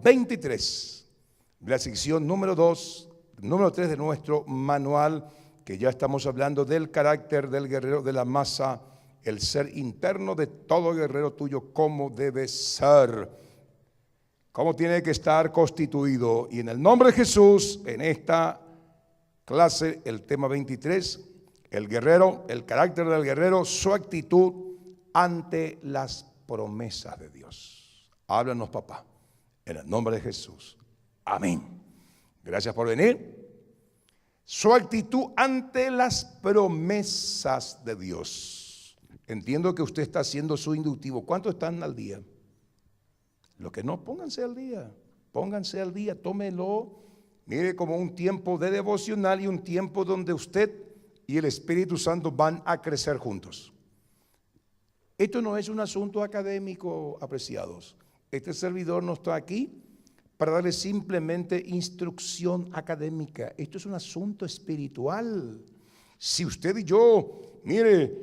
23, la sección número 3 de nuestro manual, que ya estamos hablando del carácter del guerrero de la masa, el ser interno de todo guerrero tuyo, cómo debe ser, cómo tiene que estar constituido. Y en el nombre de Jesús, en esta clase, el tema 23, el guerrero, el carácter del guerrero, su actitud ante las promesas de Dios. Háblanos, papá, en el nombre de Jesús. Amén. Gracias por venir. Su actitud ante las promesas de Dios. Entiendo que usted está haciendo su inductivo. ¿Cuántos están al día? Los que no, pónganse al día. Pónganse al día, tómelo. Mire, como un tiempo de devocional y un tiempo donde usted y el Espíritu Santo van a crecer juntos. Esto no es un asunto académico, apreciados. Este servidor no está aquí para darle simplemente instrucción académica. Esto es un asunto espiritual. Si usted y yo, mire,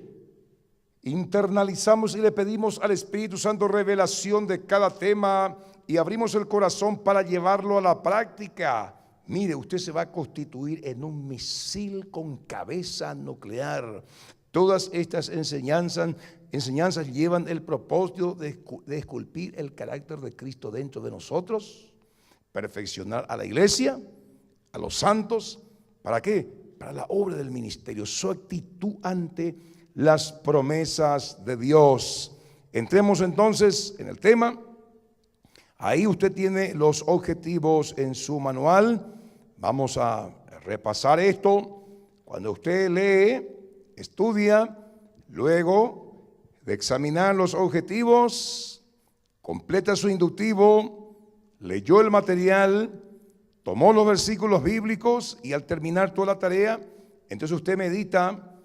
internalizamos y le pedimos al Espíritu Santo revelación de cada tema y abrimos el corazón para llevarlo a la práctica, mire, usted se va a constituir en un misil con cabeza nuclear. Todas estas enseñanzas llevan el propósito de esculpir el carácter de Cristo dentro de nosotros, perfeccionar a la iglesia, a los santos. ¿Para qué? Para la obra del ministerio, su actitud ante las promesas de Dios. Entremos entonces en el tema. Ahí usted tiene los objetivos en su manual. Vamos a repasar esto. Cuando usted lee, estudia, luego de examinar los objetivos, completa su inductivo, leyó el material, tomó los versículos bíblicos y al terminar toda la tarea, entonces usted medita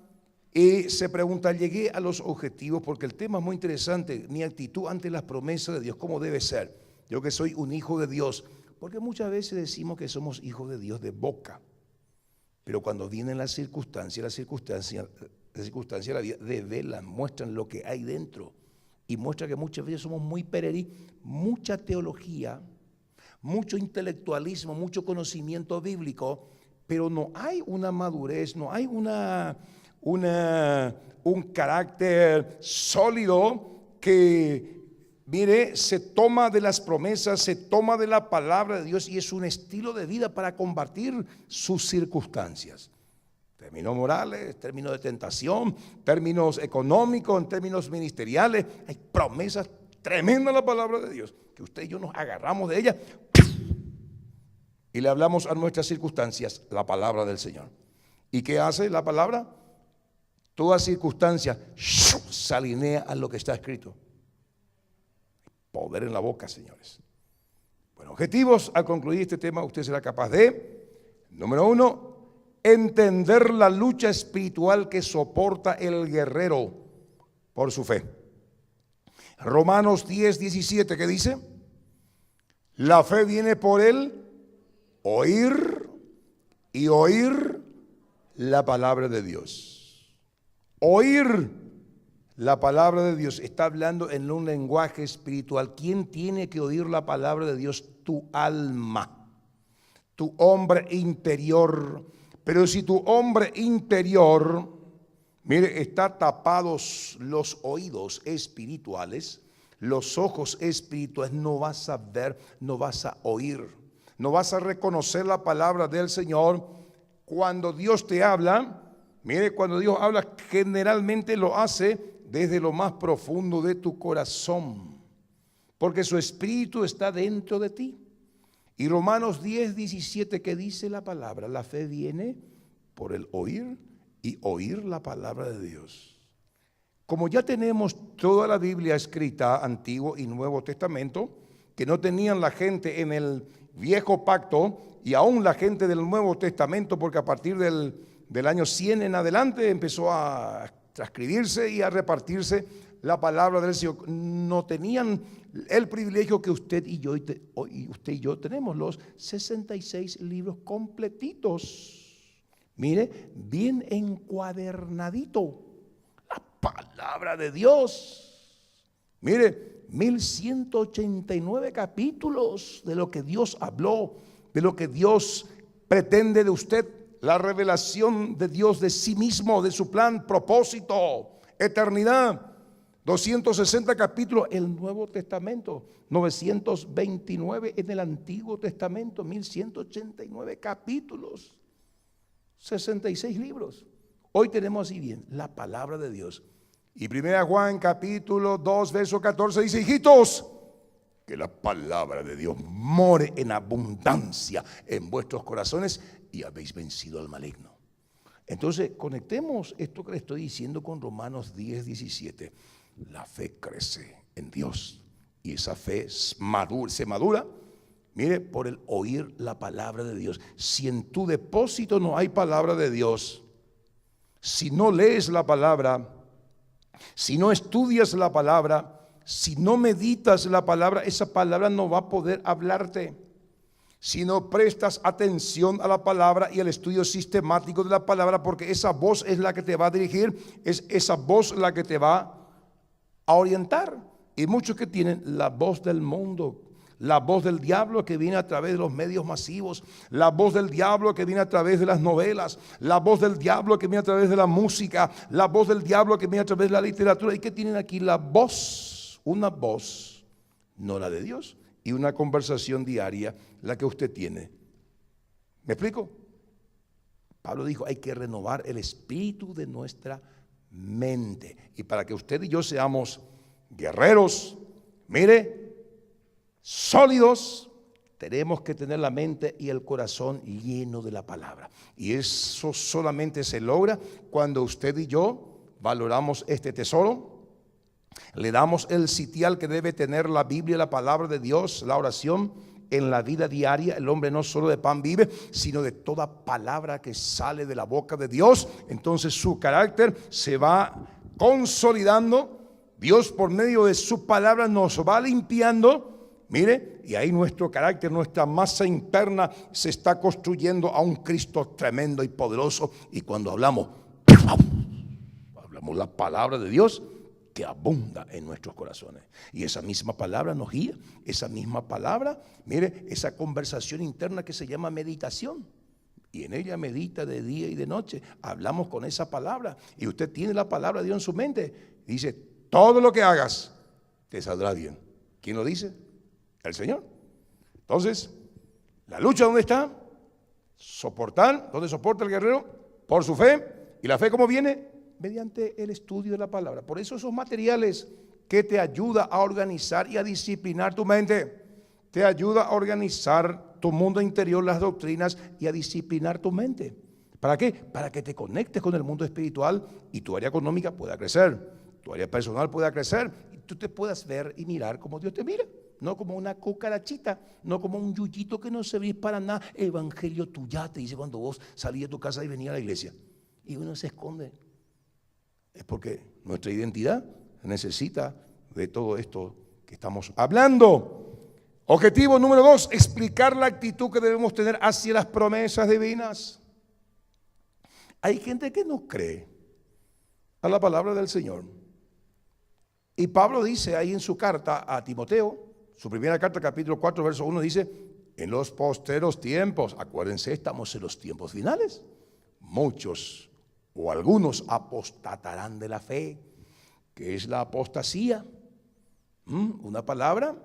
y se pregunta, llegué a los objetivos, porque el tema es muy interesante, mi actitud ante las promesas de Dios, ¿cómo debe ser? Yo que soy un hijo de Dios, porque muchas veces decimos que somos hijos de Dios de boca, pero cuando vienen las circunstancias de la vida develan, muestran lo que hay dentro y muestra que muchas veces somos muy pererí, mucha teología, mucho intelectualismo, mucho conocimiento bíblico, pero no hay una madurez, no hay un carácter sólido que, mire, se toma de las promesas, se toma de la palabra de Dios y es un estilo de vida para combatir sus circunstancias. Términos morales, términos de tentación, términos económicos, en términos ministeriales. Hay promesas tremendas en la palabra de Dios, que usted y yo nos agarramos de ella y le hablamos a nuestras circunstancias la palabra del Señor. ¿Y qué hace la palabra? Toda circunstancia se alinea a lo que está escrito. Poder en la boca, señores. Bueno, objetivos. Al concluir este tema, usted será capaz de, número 1, entender la lucha espiritual que soporta el guerrero por su fe. Romanos 10:17, ¿qué dice? La fe viene por el oír y oír la palabra de Dios. Oír la palabra de Dios. Está hablando en un lenguaje espiritual. ¿Quién tiene que oír la palabra de Dios? Tu alma, tu hombre interior. Pero si tu hombre interior, mire, está tapados los oídos espirituales, los ojos espirituales, no vas a ver, no vas a oír, no vas a reconocer la palabra del Señor. Cuando Dios te habla, mire, cuando Dios habla, generalmente lo hace desde lo más profundo de tu corazón, porque su espíritu está dentro de ti. Y Romanos 10:17, que dice la palabra, la fe viene por el oír y oír la palabra de Dios. Como ya tenemos toda la Biblia escrita, Antiguo y Nuevo Testamento, que no tenían la gente en el Viejo Pacto y aún la gente del Nuevo Testamento, porque a partir del año 100 en adelante empezó a transcribirse y a repartirse la palabra del Señor. No tenían el privilegio que usted y yo tenemos, los 66 libros completitos. Mire, bien encuadernadito, la palabra de Dios. Mire, 1189 capítulos de lo que Dios habló, de lo que Dios pretende de usted, la revelación de Dios de sí mismo, de su plan, propósito, eternidad. 260 capítulos el Nuevo Testamento, 929 en el Antiguo Testamento, 1189 capítulos, 66 libros. Hoy tenemos así bien la palabra de Dios. Y 1 Juan capítulo 2 verso 14 dice: hijitos, que la palabra de Dios more en abundancia en vuestros corazones y habéis vencido al maligno. Entonces conectemos esto que le estoy diciendo con Romanos 10, 17. La fe crece en Dios y esa fe se madura, mire, por el oír la palabra de Dios. Si en tu depósito no hay palabra de Dios, si no lees la palabra, si no estudias la palabra, si no meditas la palabra, esa palabra no va a poder hablarte. Si no prestas atención a la palabra y al estudio sistemático de la palabra, porque esa voz es la que te va a dirigir, es esa voz la que te va a orientar. Y muchos que tienen la voz del mundo, la voz del diablo que viene a través de los medios masivos, la voz del diablo que viene a través de las novelas, la voz del diablo que viene a través de la música, la voz del diablo que viene a través de la literatura. ¿Y qué tienen aquí? La voz, una voz, no la de Dios, y una conversación diaria, la que usted tiene. ¿Me explico? Pablo dijo: hay que renovar el espíritu de nuestra mente. Y para que usted y yo seamos guerreros, mire, sólidos, tenemos que tener la mente y el corazón lleno de la palabra. Y eso solamente se logra cuando usted y yo valoramos este tesoro, le damos el sitial que debe tener la Biblia, la palabra de Dios, la oración en la vida diaria. El hombre no solo de pan vive, sino de toda palabra que sale de la boca de Dios. Entonces su carácter se va consolidando. Dios, por medio de su palabra, nos va limpiando. Mire, y ahí nuestro carácter, nuestra masa interna se está construyendo a un Cristo tremendo y poderoso. Y cuando hablamos la palabra de Dios que abunda en nuestros corazones. Y esa misma palabra nos guía, esa misma palabra, mire, esa conversación interna que se llama meditación. Y en ella medita de día y de noche. Hablamos con esa palabra. Y usted tiene la palabra de Dios en su mente. Dice: todo lo que hagas te saldrá bien. ¿Quién lo dice? El Señor. Entonces, la lucha, ¿dónde está? Soportar. ¿Dónde soporta el guerrero? Por su fe. ¿Y la fe cómo viene? Mediante el estudio de la palabra. Por eso esos materiales que te ayuda a organizar y a disciplinar tu mente, te ayuda a organizar tu mundo interior, las doctrinas, y a disciplinar tu mente. ¿Para qué? Para que te conectes con el mundo espiritual y tu área económica pueda crecer, tu área personal pueda crecer, y tú te puedas ver y mirar como Dios te mira, no como una cucarachita, no como un yuyito que no servís para nada. Evangelio tuya, te dice cuando vos salís de tu casa y venís a la iglesia y uno se esconde. Es porque nuestra identidad necesita de todo esto que estamos hablando. Objetivo número 2, explicar la actitud que debemos tener hacia las promesas divinas. Hay gente que no cree a la palabra del Señor. Y Pablo dice ahí en su carta a Timoteo, su primera carta, capítulo 4, verso 1, dice: en los posteros tiempos, acuérdense, estamos en los tiempos finales, muchos o algunos apostatarán de la fe. ¿Qué es la apostasía? Una palabra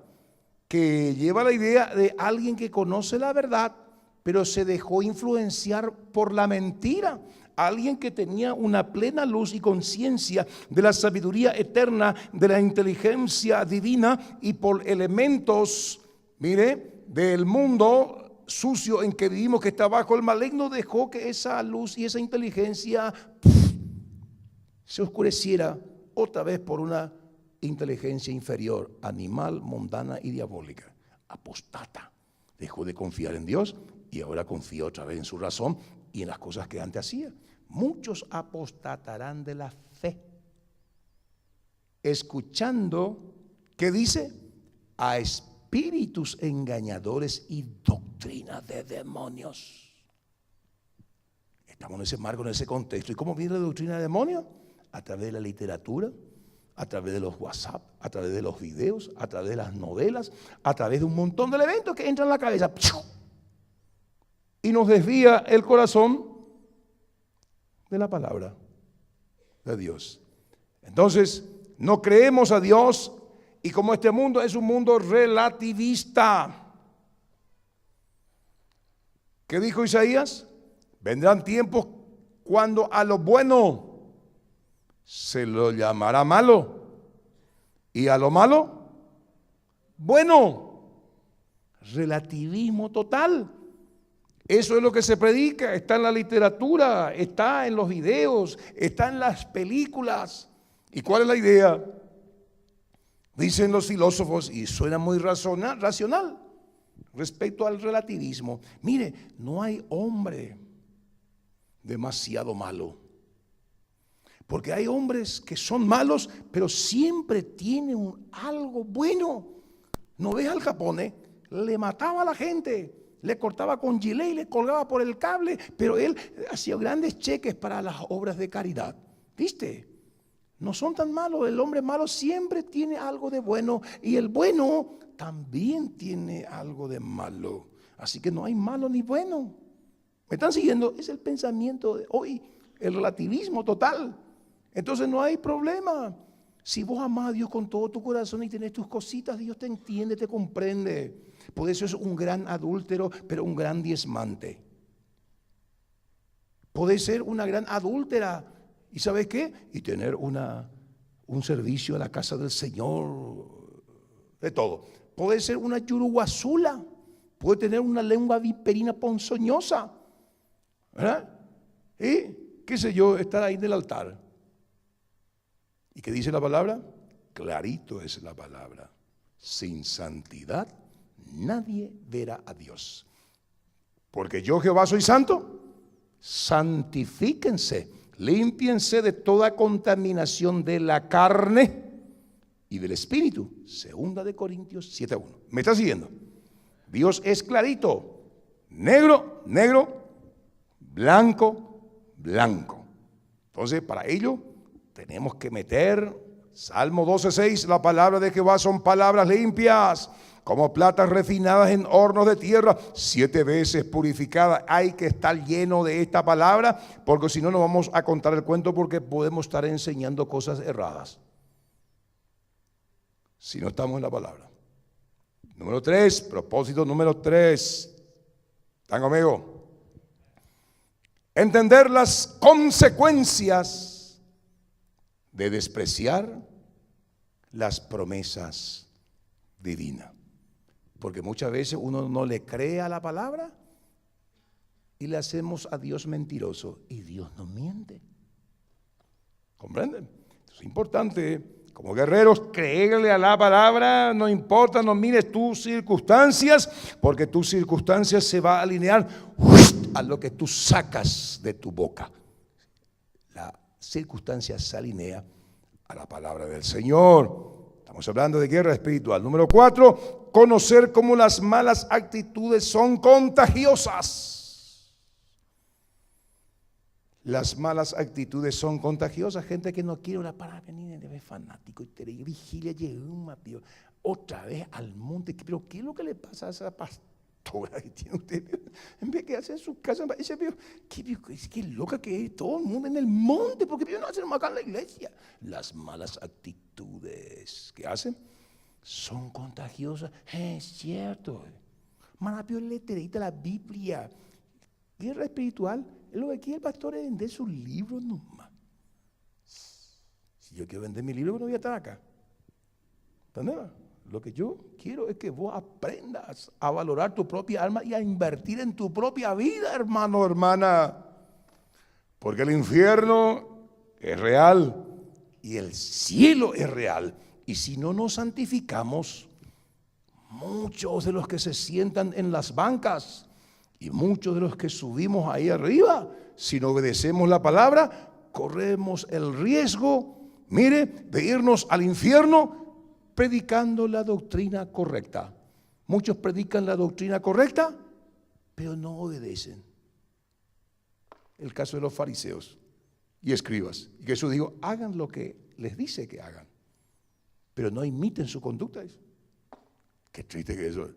que lleva la idea de alguien que conoce la verdad, pero se dejó influenciar por la mentira. Alguien que tenía una plena luz y conciencia de la sabiduría eterna, de la inteligencia divina, y por elementos, mire, del mundo sucio en que vivimos, que está bajo el maligno, dejó que esa luz y esa inteligencia se oscureciera otra vez por una inteligencia inferior, animal, mundana y diabólica. Apostata. Dejó de confiar en Dios y ahora confía otra vez en su razón y en las cosas que antes hacía. Muchos apostatarán de la fe, escuchando, ¿qué dice? A espíritus engañadores y doctrina de demonios. Estamos en ese marco, en ese contexto. ¿Y cómo viene la doctrina de demonios? A través de la literatura, a través de los WhatsApp, a través de los videos, a través de las novelas, a través de un montón de eventos que entran en la cabeza y nos desvía el corazón de la palabra de Dios. Entonces, no creemos a Dios, y como este mundo es un mundo relativista. ¿Qué dijo Isaías? Vendrán tiempos cuando a lo bueno se lo llamará malo y a lo malo bueno. Relativismo total. Eso es lo que se predica, está en la literatura, está en los videos, está en las películas. ¿Y cuál es la idea? Dicen los filósofos, y suena muy racional respecto al relativismo. Mire, no hay hombre demasiado malo. Porque hay hombres que son malos, pero siempre tienen algo bueno. ¿No ves al japonés? Le mataba a la gente, le cortaba con gilet y le colgaba por el cable, pero él hacía grandes cheques para las obras de caridad. ¿Viste? No son tan malos. El hombre malo siempre tiene algo de bueno, y el bueno también tiene algo de malo. Así que no hay malo ni bueno. ¿Me están siguiendo? Es el pensamiento de hoy, el relativismo total. Entonces no hay problema. Si vos amás a Dios con todo tu corazón y tenés tus cositas, Dios te entiende, te comprende. Por eso es un gran adúltero, pero un gran diezmante. Podés ser una gran adúltera, ¿y sabes qué? Y tener un servicio a la casa del Señor, de todo. Podés ser una yuruguazula, puede tener una lengua viperina ponzoñosa, ¿verdad? Y, qué sé yo, estar ahí en el altar. ¿Y qué dice la palabra? Clarito es la palabra. Sin santidad nadie verá a Dios. Porque yo, Jehová, soy santo. Santifíquense, límpiense de toda contaminación de la carne y del espíritu. Segunda de Corintios 7:1. ¿Me está siguiendo? Dios es clarito. Negro, negro, blanco, blanco. Entonces, para ello tenemos que meter Salmo 12:6, la palabra de Jehová son palabras limpias, como platas refinadas en hornos de tierra, 7 veces purificadas. Hay que estar lleno de esta palabra, porque si no, no vamos a contar el cuento, porque podemos estar enseñando cosas erradas si no estamos en la palabra. Número 3, propósito número 3. ¿Están conmigo? Entender las consecuencias de despreciar las promesas divinas. Porque muchas veces uno no le cree a la palabra y le hacemos a Dios mentiroso, y Dios no miente. ¿Comprenden? Es importante, como guerreros, creerle a la palabra. No importa, no mires tus circunstancias, porque tus circunstancias se van a alinear a lo que tú sacas de tu boca. La circunstancia se alinea a la palabra del Señor. Estamos hablando de guerra espiritual. Número 4, conocer cómo las malas actitudes son contagiosas. Las malas actitudes son contagiosas. Gente que no quiere orar para venir, es fanático y te vigilia, llega otra vez al monte. Pero ¿qué es lo que le pasa a esa pastora que tiene usted? En vez que hace en su casa, qué loca que es todo el mundo en el monte, porque no hacen más acá en la iglesia. Las malas actitudes que hacen son contagiosas. Es cierto. Manapio leterita la Biblia. Guerra espiritual. Lo que quiere el pastor es vender sus libros nomás. Si yo quiero vender mi libro, no voy a estar acá. ¿Entendés? Lo que yo quiero es que vos aprendas a valorar tu propia alma y a invertir en tu propia vida, hermano, hermana. Porque el infierno es real y el cielo es real. Y si no nos santificamos, muchos de los que se sientan en las bancas y muchos de los que subimos ahí arriba, si no obedecemos la palabra, corremos el riesgo, mire, de irnos al infierno predicando la doctrina correcta. Muchos predican la doctrina correcta, pero no obedecen. El caso de los fariseos y escribas. Y Jesús dijo, hagan lo que les dice que hagan. pero no imiten su conducta. Qué triste que eso es.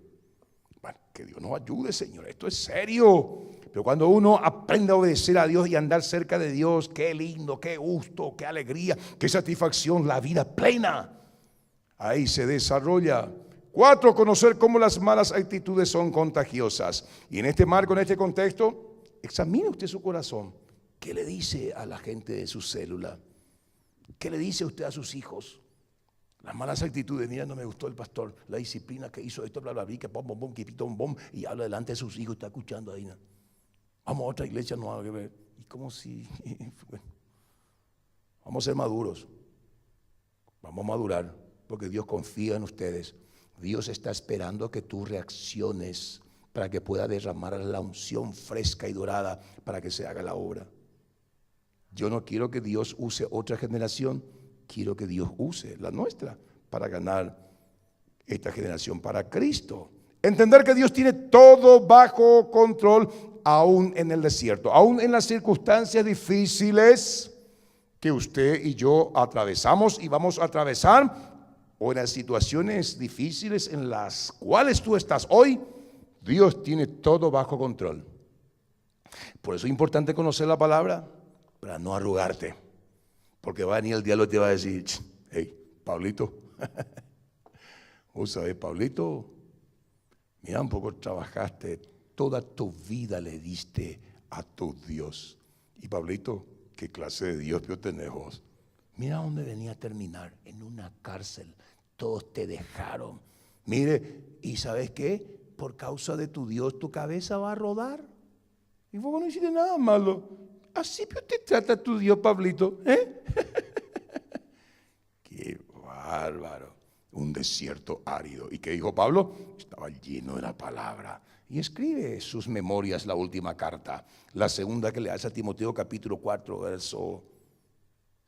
Bueno, que Dios nos ayude, Señor, esto es serio. Pero cuando uno aprende a obedecer a Dios y andar cerca de Dios, qué lindo, qué gusto, qué alegría, qué satisfacción, la vida plena. Ahí se desarrolla. 4, conocer cómo las malas actitudes son contagiosas. Y en este marco, en este contexto, examine usted su corazón. ¿Qué le dice a la gente de su célula? ¿Qué le dice usted a sus hijos? Las malas actitudes, mira, no me gustó el pastor, la disciplina que hizo esto, bla, bla, bla, que pom, bom, bom, que pito, bom, y habla delante de sus hijos, está escuchando ahí, ¿no? Vamos a otra iglesia, no hay que ver. Y como si, bueno, vamos a ser maduros, vamos a madurar, porque Dios confía en ustedes. Dios está esperando que tú reacciones para que pueda derramar la unción fresca y dorada para que se haga la obra. Yo no quiero que Dios use otra generación, quiero que Dios use la nuestra para ganar esta generación para Cristo. Entender que Dios tiene todo bajo control, aún en el desierto, aún en las circunstancias difíciles que usted y yo atravesamos y vamos a atravesar, o en las situaciones difíciles en las cuales tú estás hoy, Dios tiene todo bajo control. Por eso es importante conocer la palabra para no arrugarte, porque va a venir el diablo y te va a decir: hey, Pablito, vos sabés, Pablito, mira, un poco trabajaste, toda tu vida le diste a tu Dios. Y Pablito, ¿qué clase de Dios tenés vos? Mira dónde venía a terminar, en una cárcel. Todos te dejaron. Mire, ¿y sabes qué? Por causa de tu Dios, tu cabeza va a rodar. Y vos no hiciste nada malo. Así te trata tu Dios, Pablito, ¿eh? Qué bárbaro. Un desierto árido. ¿Y qué dijo Pablo? Estaba lleno de la palabra. Y escribe sus memorias, la última carta, la segunda que le hace a Timoteo, capítulo 4, verso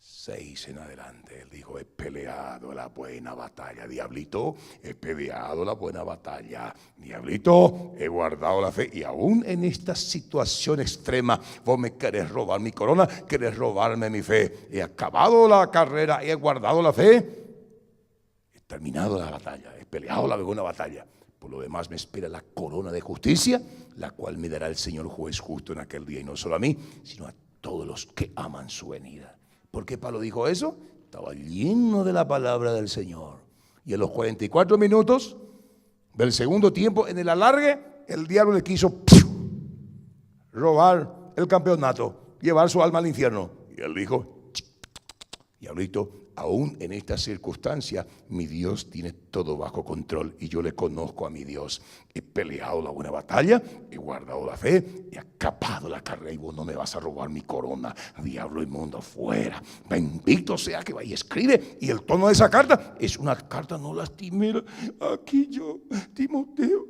6 en adelante. Él dijo: he peleado la buena batalla, diablito, he peleado la buena batalla, diablito, he guardado la fe. Y aún en esta situación extrema, vos me querés robar mi corona, querés robarme mi fe. He acabado la carrera, he guardado la fe, he terminado la batalla, he peleado la buena batalla. Por lo demás me espera la corona de justicia, la cual me dará el Señor juez justo en aquel día, y no solo a mí, sino a todos los que aman su venida. ¿Por qué Pablo dijo eso? Estaba lleno de la palabra del Señor. Y en los 44 minutos del segundo tiempo, en el alargue, el diablo le quiso robar el campeonato, llevar su alma al infierno. Y él dijo: diablito, aún en esta circunstancia, mi Dios tiene todo bajo control y yo le conozco a mi Dios. He peleado la buena batalla, he guardado la fe, he acabado la carrera y vos no me vas a robar mi corona. Diablo inmundo, fuera. Bendito sea que va y escribe. Y el tono de esa carta es una carta no lastimera. Aquí yo, Timoteo,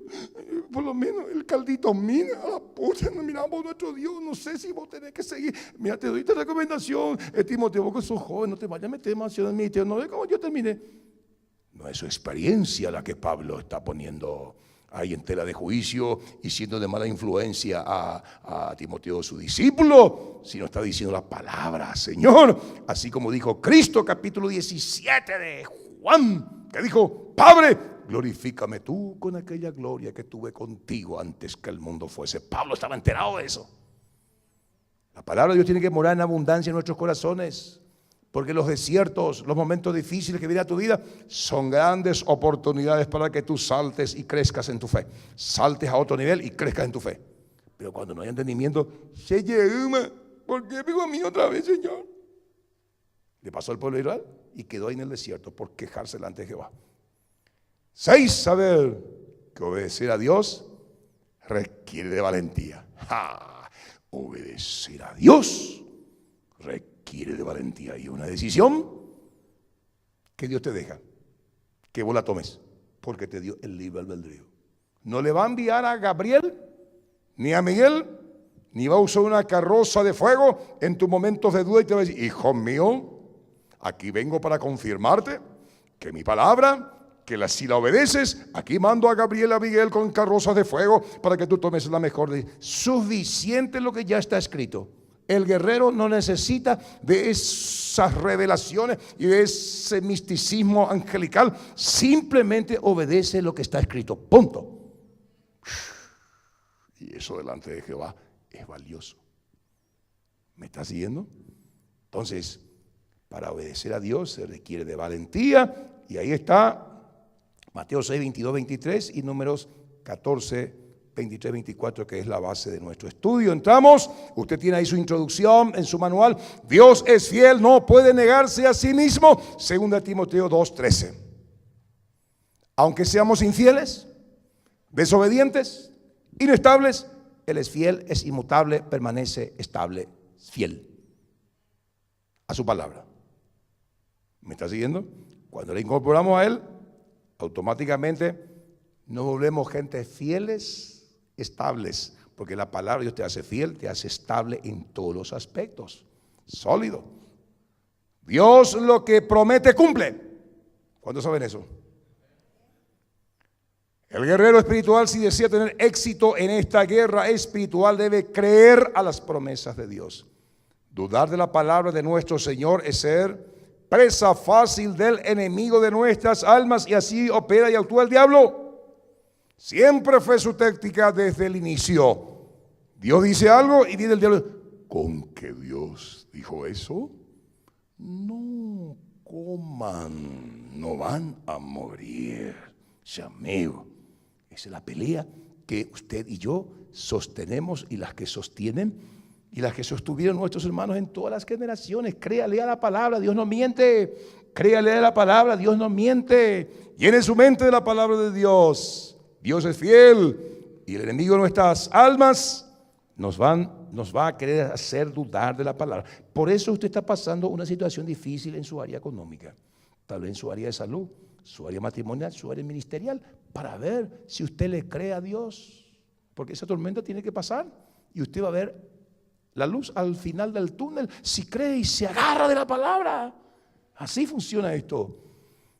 por lo menos el caldito, mira a la puta, no miramos a nuestro Dios. No sé si vos tenés que seguir. Mira, te doy esta recomendación, Timoteo, vos que sos joven, no te vayas a meter demasiado en mi ministerio. No ves cómo yo terminé. No es su experiencia la que Pablo está poniendo ahí en tela de juicio y siendo de mala influencia a Timoteo, su discípulo, sino está diciendo la palabra, Señor, así como dijo Cristo, capítulo 17 de Juan, que dijo: Padre, glorifícame tú con aquella gloria que tuve contigo antes que el mundo fuese. Pablo estaba enterado de eso. La palabra de Dios tiene que morar en abundancia en nuestros corazones, porque los desiertos, los momentos difíciles que viene a tu vida son grandes oportunidades para que tú saltes y crezcas en tu fe. Saltes a otro nivel y crezcas en tu fe. Pero cuando no hay entendimiento, se llama: ¿por qué pegó a mí otra vez, Señor? Le pasó al pueblo de Israel y quedó ahí en el desierto por quejarse delante de Jehová. 6, saber que obedecer a Dios requiere de valentía. ¡Ja! Obedecer a Dios requiere de valentía y una decisión que Dios te deja, que vos la tomes, porque te dio el libre albedrío. No le va a enviar a Gabriel ni a Miguel, ni va a usar una carroza de fuego en tus momentos de duda y te va a decir: hijo mío, aquí vengo para confirmarte que mi palabra, que si la obedeces, aquí mando a Gabriel, a Miguel con carrozas de fuego para que tú tomes la mejor decisión. Suficiente lo que ya está escrito. El guerrero no necesita de esas revelaciones y de ese misticismo angelical. Simplemente obedece lo que está escrito. Punto. Y eso delante de Jehová es valioso. ¿Me está siguiendo? Entonces, para obedecer a Dios se requiere de valentía. Y ahí está Mateo 6, 22, 23 y Números 14, 23, 24, que es la base de nuestro estudio. Entramos, usted tiene ahí su introducción en su manual. Dios es fiel, no puede negarse a sí mismo. 2 Timoteo 2, 13. Aunque seamos infieles, desobedientes, inestables, Él es fiel, es inmutable, permanece estable, fiel a su palabra. ¿Me está siguiendo? Cuando le incorporamos a Él, automáticamente nos volvemos gente fieles, estables, porque la palabra de Dios te hace fiel, te hace estable en todos los aspectos, sólido. Dios lo que promete cumple. ¿Cuántos saben eso? El guerrero espiritual, si desea tener éxito en esta guerra espiritual, debe creer a las promesas de Dios. Dudar de la palabra de nuestro Señor es ser presa fácil del enemigo de nuestras almas, y así opera y actúa el diablo. Siempre fue su táctica desde el inicio. Dios dice algo y viene el diablo. ¿Con que Dios dijo eso? No coman, no van a morir. Amigo, esa es la pelea que usted y yo sostenemos, y las que sostienen y las que sostuvieron nuestros hermanos en todas las generaciones. Créale a la palabra, Dios no miente. Créale a la palabra, Dios no miente. Llene su mente de la palabra de Dios. Dios es fiel, y el enemigo de nuestras almas nos va a querer hacer dudar de la palabra. Por eso usted está pasando una situación difícil en su área económica, tal vez en su área de salud, su área matrimonial, su área ministerial, para ver si usted le cree a Dios, porque esa tormenta tiene que pasar y usted va a ver la luz al final del túnel si cree y se agarra de la palabra. Así funciona esto.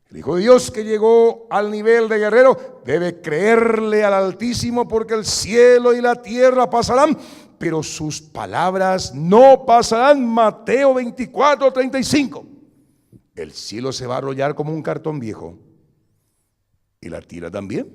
El Hijo de Dios que llegó al nivel de guerrero debe creerle al Altísimo, porque el cielo y la tierra pasarán, pero sus palabras no pasarán. Mateo 24, 35. El cielo se va a arrollar como un cartón viejo, y la tierra también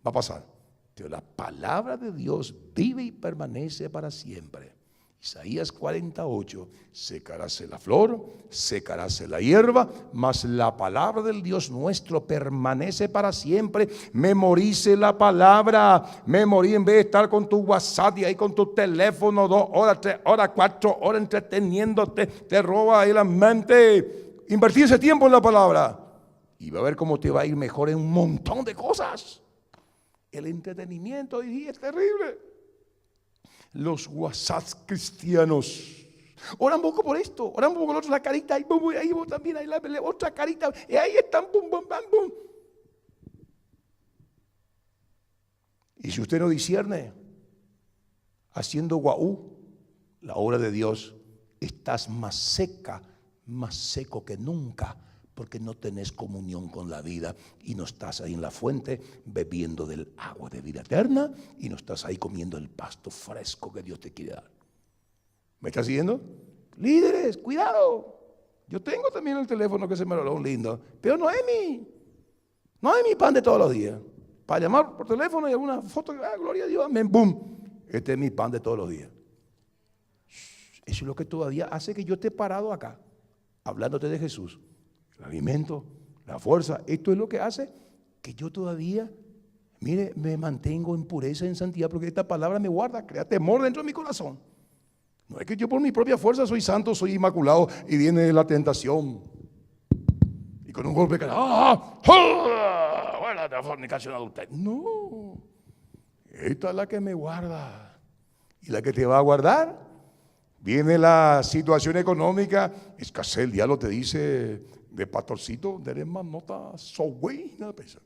va a pasar, pero la palabra de Dios vive y permanece para siempre. Isaías 48, secaráse la flor, secaráse la hierba, mas la palabra del Dios nuestro permanece para siempre. Memorice la palabra, memorice, en vez de estar con tu WhatsApp y ahí con tu teléfono 2 horas, 3 horas, 4 horas entreteniéndote, te roba ahí la mente. Invertir ese tiempo en la palabra y va a ver cómo te va a ir mejor en un montón de cosas. El entretenimiento hoy día es terrible. Los WhatsApps cristianos oran poco por esto, oran poco por otro, la carita, ahí vos también, ahí la otra carita, y ahí están, bum, bum, bam, bum. Y si usted no discierne, haciendo guau, la obra de Dios, estás más seca, más seco que nunca, porque no tenés comunión con la vida y no estás ahí en la fuente bebiendo del agua de vida eterna, y no estás ahí comiendo el pasto fresco que Dios te quiere dar. ¿Me estás siguiendo? Líderes, cuidado. Yo tengo también el teléfono que se me roló un lindo, pero no es mi pan de todos los días. Para llamar por teléfono y alguna foto, gloria a Dios, amén, boom. Este es mi pan de todos los días. Eso es lo que todavía hace que yo esté parado acá, hablándote de Jesús. El alimento, la fuerza, esto es lo que hace que yo todavía, mire, me mantengo en pureza, en santidad, porque esta palabra me guarda, crea temor dentro de mi corazón. No es que yo por mi propia fuerza soy santo, soy inmaculado, y viene la tentación y con un golpe de cara, bueno, la fornicación adulta. No, esta es la que me guarda, y la que te va a guardar. Viene la situación económica, escasez, el diablo te dice, de pastorcito, de más nota, so güey, nada pesa.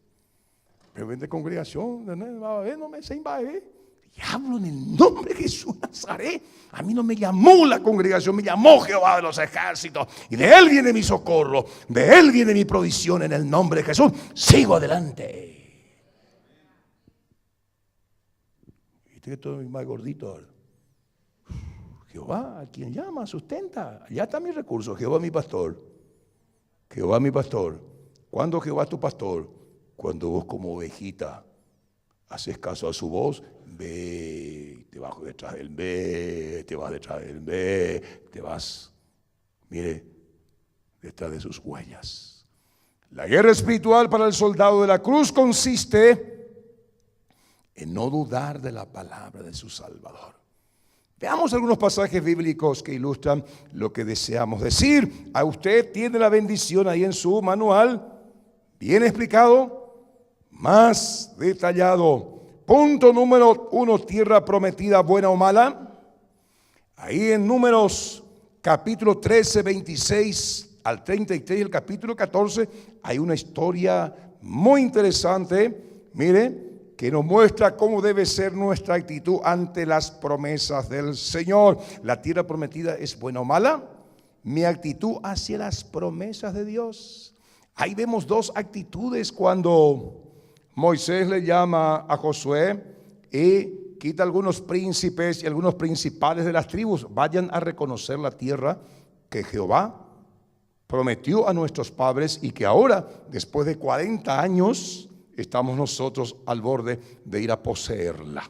Pero ven de congregación, no me se invadir. Diablo, en el nombre de Jesús Nazaret, a mí no me llamó la congregación, me llamó Jehová de los ejércitos, y de Él viene mi socorro, de Él viene mi provisión, en el nombre de Jesús. Sigo adelante. Viste que estoy más gordito ahora. Jehová, a quien llama, sustenta. Allá está mi recurso, Jehová mi pastor. Jehová mi pastor. ¿Cuándo Jehová es tu pastor? Cuando vos como ovejita haces caso a su voz, ve, te vas detrás del ve, te vas detrás del ve, te vas, mire, detrás de sus huellas. La guerra espiritual para el soldado de la cruz consiste en no dudar de la palabra de su Salvador. Veamos algunos pasajes bíblicos que ilustran lo que deseamos decir. A usted tiene la bendición ahí en su manual, bien explicado, más detallado. Punto número 1, tierra prometida, buena o mala. Ahí en Números capítulo 13, 26 al 33, el capítulo 14, hay una historia muy interesante, mire, que nos muestra cómo debe ser nuestra actitud ante las promesas del Señor. La tierra prometida es buena o mala. Mi actitud hacia las promesas de Dios. Ahí vemos dos actitudes cuando Moisés le llama a Josué y quita algunos príncipes y algunos principales de las tribus. Vayan a reconocer la tierra que Jehová prometió a nuestros padres y que ahora, después de 40 años, estamos nosotros al borde de ir a poseerla.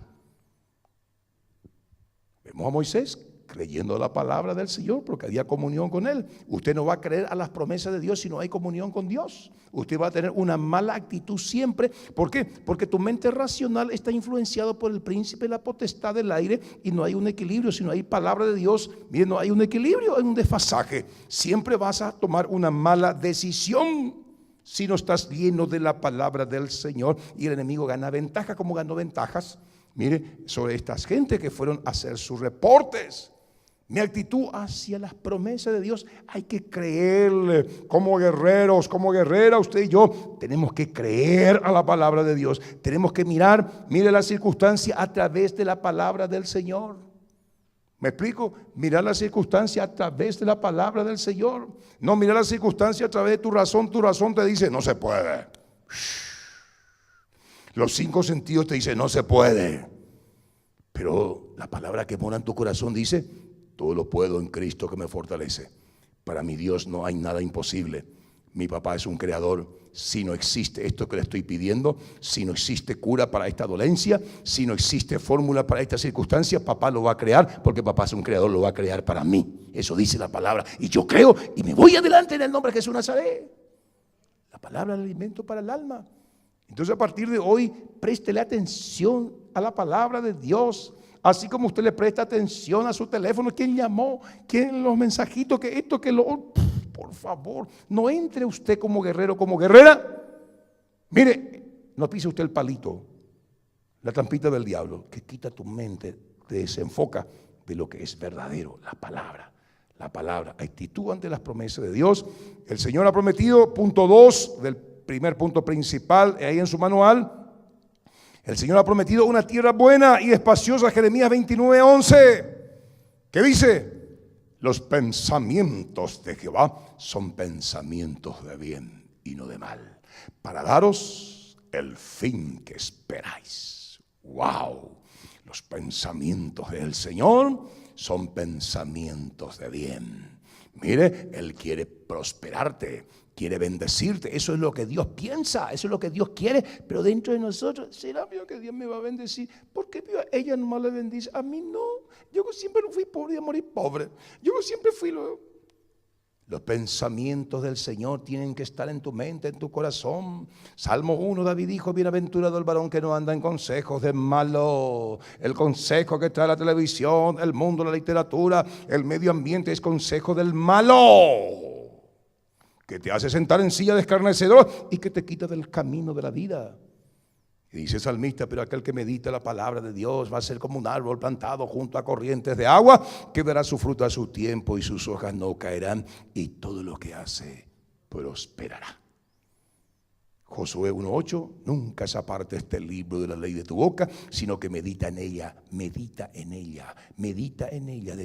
Vemos a Moisés creyendo la palabra del Señor porque había comunión con Él. Usted no va a creer a las promesas de Dios si no hay comunión con Dios. Usted va a tener una mala actitud siempre. ¿Por qué? Porque tu mente racional está influenciada por el príncipe de la potestad del aire y no hay un equilibrio. Si no hay palabra de Dios, miren, no hay un equilibrio, hay un desfasaje. Siempre vas a tomar una mala decisión si no estás lleno de la palabra del Señor, y el enemigo gana ventaja, como ganó ventajas, mire, sobre estas gente que fueron a hacer sus reportes. Mi actitud hacia las promesas de Dios, hay que creerle como guerreros, como guerrera, usted y yo tenemos que creer a la palabra de Dios. Tenemos que mirar, mire la circunstancia a través de la palabra del Señor. ¿Me explico? Mirar la circunstancia a través de la palabra del Señor. No mirar la circunstancia a través de tu razón. Tu razón te dice, no se puede. Los 5 sentidos te dicen, no se puede. Pero la palabra que mora en tu corazón dice, todo lo puedo en Cristo que me fortalece. Para mi Dios no hay nada imposible. Mi papá es un creador. Si no existe esto que le estoy pidiendo, si no existe cura para esta dolencia, si no existe fórmula para esta circunstancia, papá lo va a crear, porque papá es un creador, lo va a crear para mí. Eso dice la palabra. Y yo creo y me voy adelante en el nombre de Jesús Nazaret. La palabra es el alimento para el alma. Entonces, a partir de hoy, préstele atención a la palabra de Dios. Así como usted le presta atención a su teléfono, quién llamó, quién los mensajitos, que esto, que lo... Por favor, no entre usted como guerrero, como guerrera. Mire, no pise usted el palito, la trampita del diablo, que quita tu mente, te desenfoca de lo que es verdadero, la palabra. La palabra, actitud ante las promesas de Dios. El Señor ha prometido, punto 2 del primer punto principal, ahí en su manual. El Señor ha prometido una tierra buena y espaciosa, Jeremías 29:11. ¿Qué dice? Los pensamientos de Jehová son pensamientos de bien y no de mal, para daros el fin que esperáis. ¡Wow! Los pensamientos del Señor son pensamientos de bien. Mire, Él quiere prosperarte, quiere bendecirte. Eso es lo que Dios piensa, eso es lo que Dios quiere. Pero dentro de nosotros, ¿será que Dios me va a bendecir? ¿Por qué ella nomás le bendice? A mí no. Yo siempre fui pobre y a morir pobre. Yo siempre fui Los pensamientos del Señor tienen que estar en tu mente, en tu corazón. Salmo 1, David dijo, bienaventurado el varón que no anda en consejos de malo. El consejo que trae la televisión, el mundo, la literatura, el medio ambiente es consejo del malo, que te hace sentar en silla de escarnecedor y que te quita del camino de la vida. Y dice el salmista, pero aquel que medita la palabra de Dios va a ser como un árbol plantado junto a corrientes de agua, que dará su fruto a su tiempo y sus hojas no caerán, y todo lo que hace prosperará. Josué 1:8, nunca se aparte este libro de la ley de tu boca, sino que medita en ella de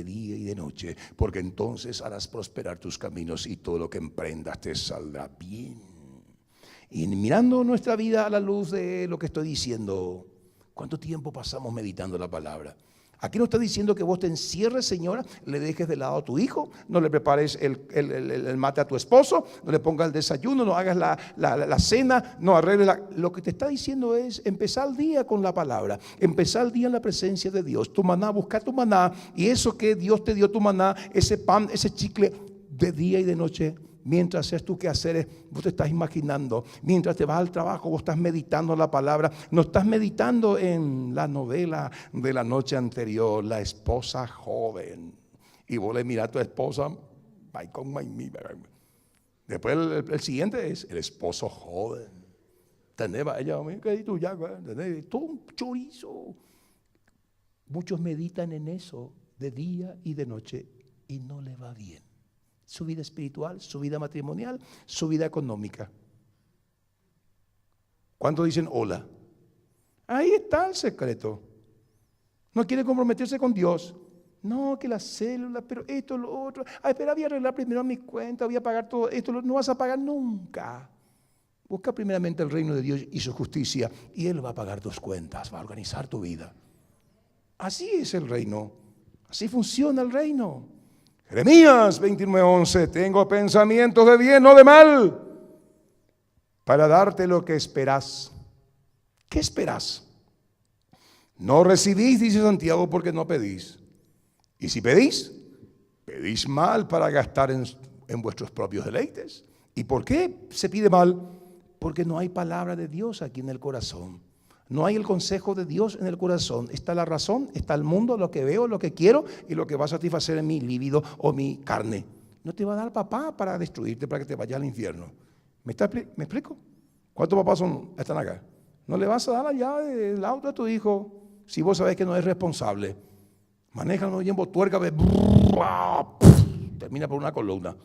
día y de noche, porque entonces harás prosperar tus caminos y todo lo que emprendas te saldrá bien. Y mirando nuestra vida a la luz de lo que estoy diciendo, ¿cuánto tiempo pasamos meditando la palabra? Aquí no está diciendo que vos te encierres, señora, le dejes de lado a tu hijo, no le prepares el mate a tu esposo, no le pongas el desayuno, no hagas la cena, no arregles Lo que te está diciendo es empezar el día con la palabra, empezar el día en la presencia de Dios. Tu maná, busca tu maná, y eso que Dios te dio, tu maná, ese pan, ese chicle, de día y de noche. Mientras haces tus quehaceres, vos te estás imaginando. Mientras te vas al trabajo, vos estás meditando la palabra. No estás meditando en la novela de la noche anterior, La esposa joven. Y vos le mirás a tu esposa, después el siguiente es el esposo joven. ¿Entendés? Ella, todo un chorizo. Muchos meditan en eso de día y de noche y no le va bien. Su vida espiritual, su vida matrimonial, su vida económica. ¿Cuántos dicen hola? Ahí está el secreto. No quiere comprometerse con Dios. No, que la célula, pero esto, lo otro. Ay, pero voy a arreglar primero mi cuenta, voy a pagar todo esto. No vas a pagar nunca. Busca primeramente el reino de Dios y su justicia, y Él va a pagar tus cuentas, va a organizar tu vida. Así es el reino. Así funciona el reino. Jeremías 29:11, tengo pensamientos de bien, no de mal, para darte lo que esperas. ¿Qué esperas? No recibís, dice Santiago, porque no pedís. Y si pedís, pedís mal para gastar en vuestros propios deleites. ¿Y por qué se pide mal? Porque no hay palabra de Dios aquí en el corazón. No hay el consejo de Dios en el corazón. Está la razón, está el mundo, lo que veo, lo que quiero y lo que va a satisfacer en mi líbido o mi carne. No te va a dar papá para destruirte, para que te vayas al infierno. ¿Me explico? ¿Cuántos papás están acá? No le vas a dar la llave del auto a tu hijo si vos sabés que no es responsable. Manéjalo yendo tuerca, termina por una columna.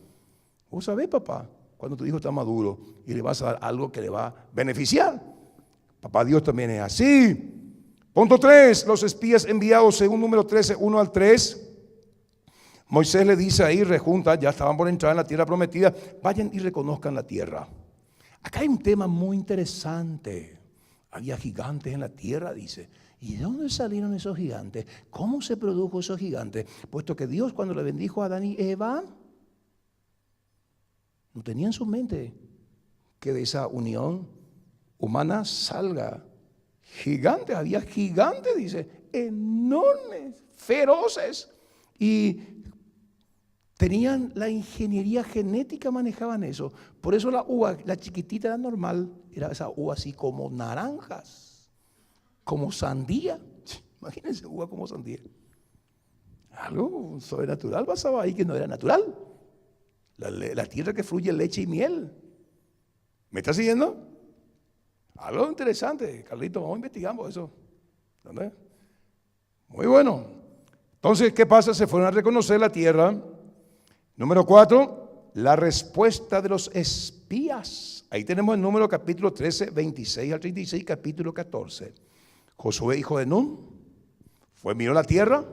Vos sabés, papá, cuando tu hijo está maduro y le vas a dar algo que le va a beneficiar. Papá Dios también es así. Punto 3, los espías enviados según número 13, 1 al 3. Moisés le dice ahí, rejunta, ya estaban por entrar en la tierra prometida, vayan y reconozcan la tierra. Acá hay un tema muy interesante. Había gigantes en la tierra, dice. ¿Y de dónde salieron esos gigantes? ¿Cómo se produjo esos gigantes? Puesto que Dios, cuando le bendijo a Adán y Eva, no tenía en su mente que de esa unión humana salga gigantes. Había gigantes, dice, enormes, feroces, y tenían la ingeniería genética, manejaban eso. Por eso la uva, la chiquitita era normal, era esa uva así como naranjas, como sandía. Imagínense uva como sandía. Algo sobrenatural pasaba ahí que no era natural. La tierra que fluye leche y miel. ¿Me está siguiendo? Algo interesante, Carlito, vamos investigando eso. ¿Dónde? Muy bueno. Entonces, ¿qué pasa? Se fueron a reconocer la tierra. Número 4, la respuesta de los espías. Ahí tenemos el número capítulo 13, 26 al 36, capítulo 14. Josué, hijo de Nun, miró la tierra.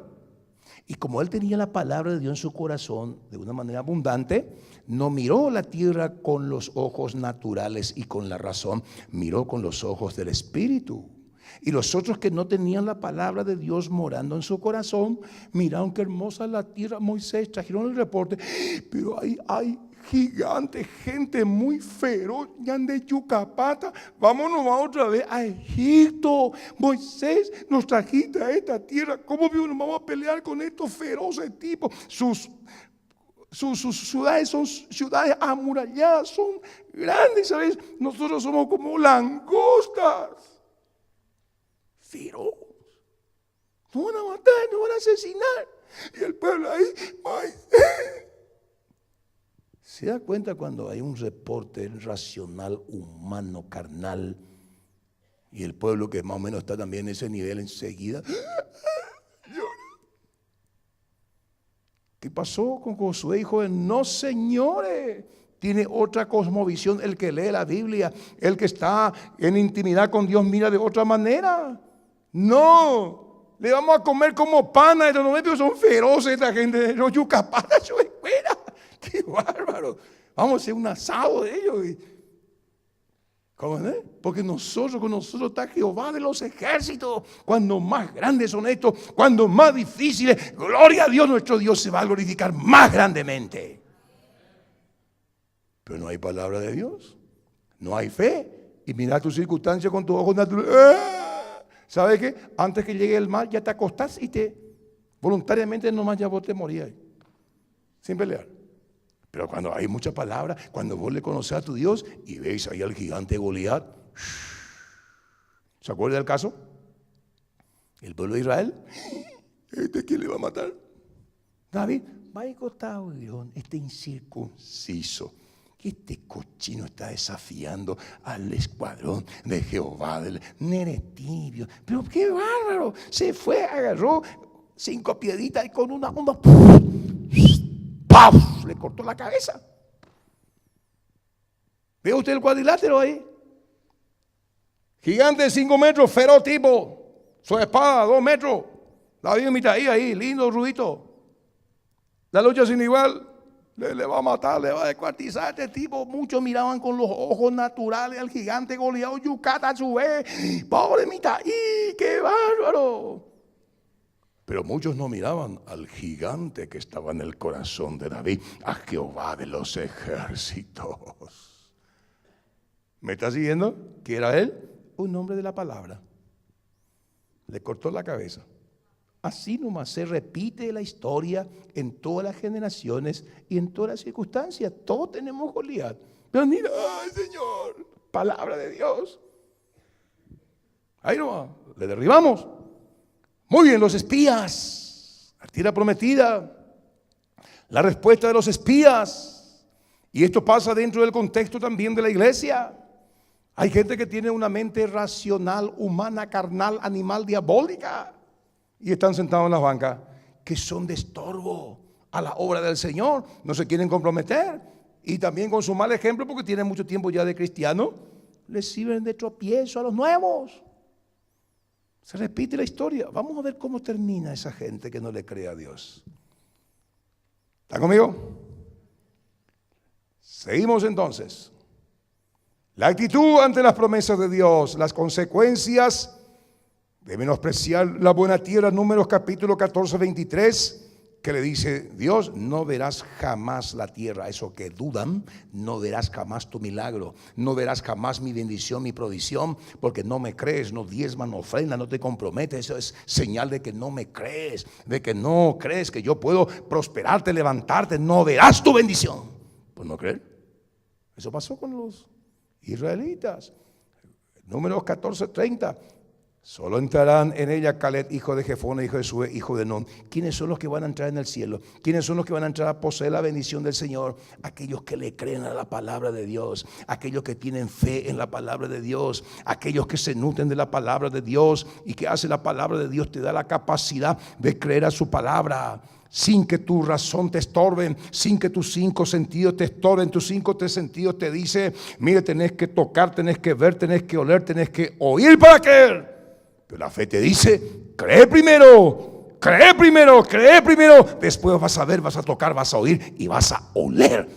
Y como él tenía la palabra de Dios en su corazón de una manera abundante, no miró la tierra con los ojos naturales y con la razón, miró con los ojos del Espíritu. Y los otros que no tenían la palabra de Dios morando en su corazón, miraron qué hermosa es la tierra. Moisés, trajeron el reporte, pero ahí hay gigantes, gente muy feroz, ya de Yucapata, vámonos otra vez a Egipto. Moisés, nos trajiste a esta tierra, ¿cómo nos vamos a pelear con estos feroces tipos? Sus ciudades son ciudades amuralladas, son grandes, ¿sabes? Nosotros somos como langostas. Feroz. Nos van a matar, nos van a asesinar. Y el pueblo ahí, Moisés. ¿Se da cuenta cuando hay un reporte racional, humano, carnal, y el pueblo que más o menos está también en ese nivel enseguida? ¿Qué pasó con Josué, hijo de no, señores? Tiene otra cosmovisión el que lee la Biblia, el que está en intimidad con Dios mira de otra manera. No, le vamos a comer como pana, estos no son feroces esta gente, los yucapatas, yo espera. ¡Qué bárbaro! Vamos a hacer un asado de ellos. ¿Cómo es? Porque con nosotros está Jehová de los ejércitos. Cuando más grandes son estos, cuando más difíciles, gloria a Dios, nuestro Dios se va a glorificar más grandemente. Pero no hay palabra de Dios, no hay fe. Y mira tu circunstancia con tus ojos naturales. ¿Sabes qué? Antes que llegue el mal ya te acostás y voluntariamente nomás ya vos te morías sin pelear. Pero cuando hay mucha palabra, cuando vos le conoces a tu Dios y veis ahí al gigante Goliat, ¿se acuerda del caso? El pueblo de Israel, ¿quién le va a matar? David, vaya costado, este incircunciso, que este cochino está desafiando al escuadrón de Jehová, del nene tibio. Pero qué bárbaro, se fue, agarró 5 piedritas y con una ¡paf! Le cortó la cabeza. ¿Ve usted el cuadrilátero ahí? Gigante de 5 metros, feroz tipo, su espada 2 metros, la vi en mitad ahí, lindo, rudito. La lucha sin igual, le va a matar, le va a descuartizar a este tipo. Muchos miraban con los ojos naturales al gigante Goliat, Yucata, su vez, pobre mitad, ¡y qué bárbaro! Pero muchos no miraban al gigante que estaba en el corazón de David, a Jehová de los ejércitos. ¿Me está siguiendo? ¿Qué era él? Un hombre de la palabra. Le cortó la cabeza. Así nomás se repite la historia en todas las generaciones y en todas las circunstancias. Todos tenemos Goliat. Pero mira, ¡ay, Señor! Palabra de Dios. Ahí nomás, le derribamos. Muy bien, los espías, la tierra prometida, la respuesta de los espías. Y esto pasa dentro del contexto también de la iglesia. Hay gente que tiene una mente racional, humana, carnal, animal, diabólica. Y están sentados en las bancas, que son de estorbo a la obra del Señor. No se quieren comprometer. Y también con su mal ejemplo, porque tienen mucho tiempo ya de cristiano, les sirven de tropiezo a los nuevos. Se repite la historia. Vamos a ver cómo termina esa gente que no le cree a Dios. ¿Está conmigo? Seguimos entonces. La actitud ante las promesas de Dios, las consecuencias de menospreciar la buena tierra. Números capítulo 14, 23, que le dice Dios: no verás jamás la tierra. Eso que dudan, no verás jamás tu milagro, no verás jamás mi bendición, mi provisión, porque no me crees, no diezmas, no ofrendas, no te comprometes. Eso es señal de que no me crees, de que no crees que yo puedo prosperarte, levantarte. No verás tu bendición por no creer. Eso pasó con los israelitas. Números 14, 30. Solo entrarán en ella Caleb, hijo de Jefone, hijo de Sue, hijo de Nun. ¿Quiénes son los que van a entrar en el cielo? ¿Quiénes son los que van a entrar a poseer la bendición del Señor? Aquellos que le creen a la palabra de Dios, aquellos que tienen fe en la palabra de Dios, aquellos que se nutren de la palabra de Dios y que hace la palabra de Dios, te da la capacidad de creer a su palabra. Sin que tu razón te estorben, sin que tus 5 sentidos te estorben. Tus 5 sentidos te dice: mire, tenés que tocar, tenés que ver, tenés que oler, tenés que oír para creer. Pero la fe te dice: cree primero, cree primero, cree primero. Después vas a ver, vas a tocar, vas a oír y vas a oler.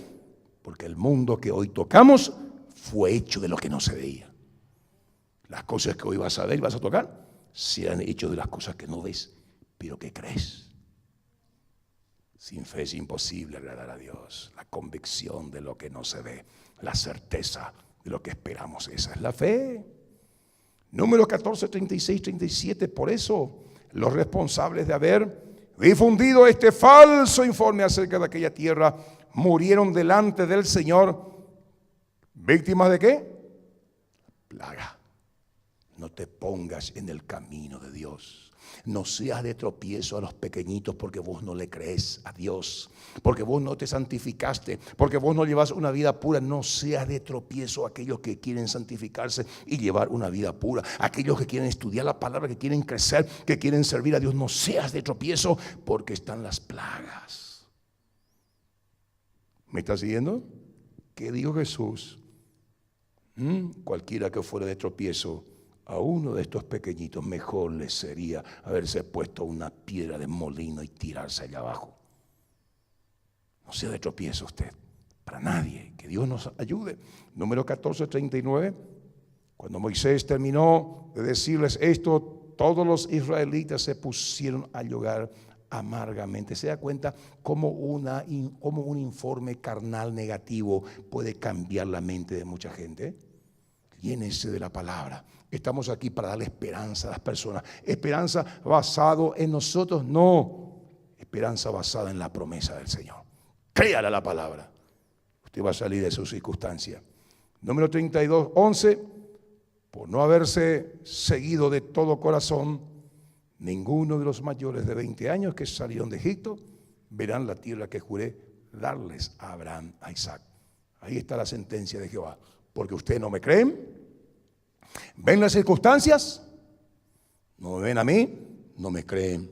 Porque el mundo que hoy tocamos fue hecho de lo que no se veía. Las cosas que hoy vas a ver y vas a tocar se han hecho de las cosas que no ves, pero que crees. Sin fe es imposible agradar a Dios. La convicción de lo que no se ve, la certeza de lo que esperamos, esa es la fe. Números 14, 36, 37. Por eso los responsables de haber difundido este falso informe acerca de aquella tierra murieron delante del Señor. ¿Víctimas de qué? Plaga. No te pongas en el camino de Dios. No seas de tropiezo a los pequeñitos porque vos no le crees a Dios, porque vos no te santificaste, porque vos no llevas una vida pura. No seas de tropiezo a aquellos que quieren santificarse y llevar una vida pura, aquellos que quieren estudiar la palabra, que quieren crecer, que quieren servir a Dios. No seas de tropiezo porque están las plagas. ¿Me está siguiendo? ¿Qué dijo Jesús? Cualquiera que fuera de tropiezo a uno de estos pequeñitos, mejor le sería haberse puesto una piedra de molino y tirarse allá abajo. No sea de tropiezo usted, para nadie. Que Dios nos ayude. Número 14, 39. Cuando Moisés terminó de decirles esto, todos los israelitas se pusieron a llorar amargamente. ¿Se da cuenta cómo un informe carnal negativo puede cambiar la mente de mucha gente? Llénese de la palabra. Estamos aquí para darle esperanza a las personas. Esperanza basado en nosotros, no. Esperanza basada en la promesa del Señor. Créale a la palabra. Usted va a salir de su circunstancia. Número 32, 11. Por no haberse seguido de todo corazón, ninguno de los mayores de 20 años que salieron de Egipto verán la tierra que juré darles a Abraham, a Isaac. Ahí está la sentencia de Jehová. Porque ustedes no me creen, ven las circunstancias, no me ven a mí, no me creen,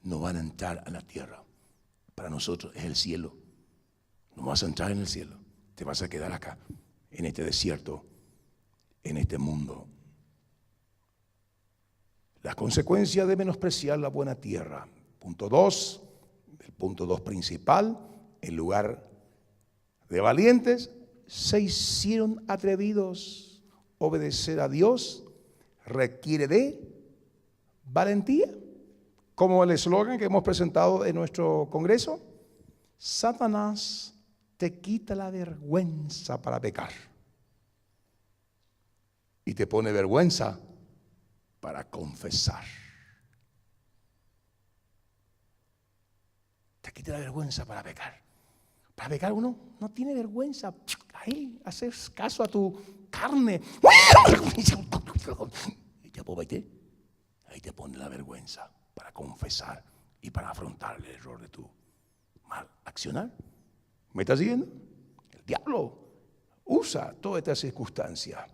no van a entrar a la tierra. Para nosotros es el cielo. No vas a entrar en el cielo, te vas a quedar acá, en este desierto, en este mundo. Las consecuencias de menospreciar la buena tierra. Punto 2, el punto 2 principal, en lugar de valientes, se hicieron atrevidos. Obedecer a Dios requiere de valentía. Como el eslogan que hemos presentado en nuestro congreso, Satanás te quita la vergüenza para pecar y te pone vergüenza para confesar. Te quita la vergüenza para pecar. Para pecar uno no tiene vergüenza. Ahí haces caso a tu carne. Ahí te pone la vergüenza para confesar y para afrontar el error de tu mal accionar. ¿Me estás siguiendo? El diablo usa toda esta circunstancia.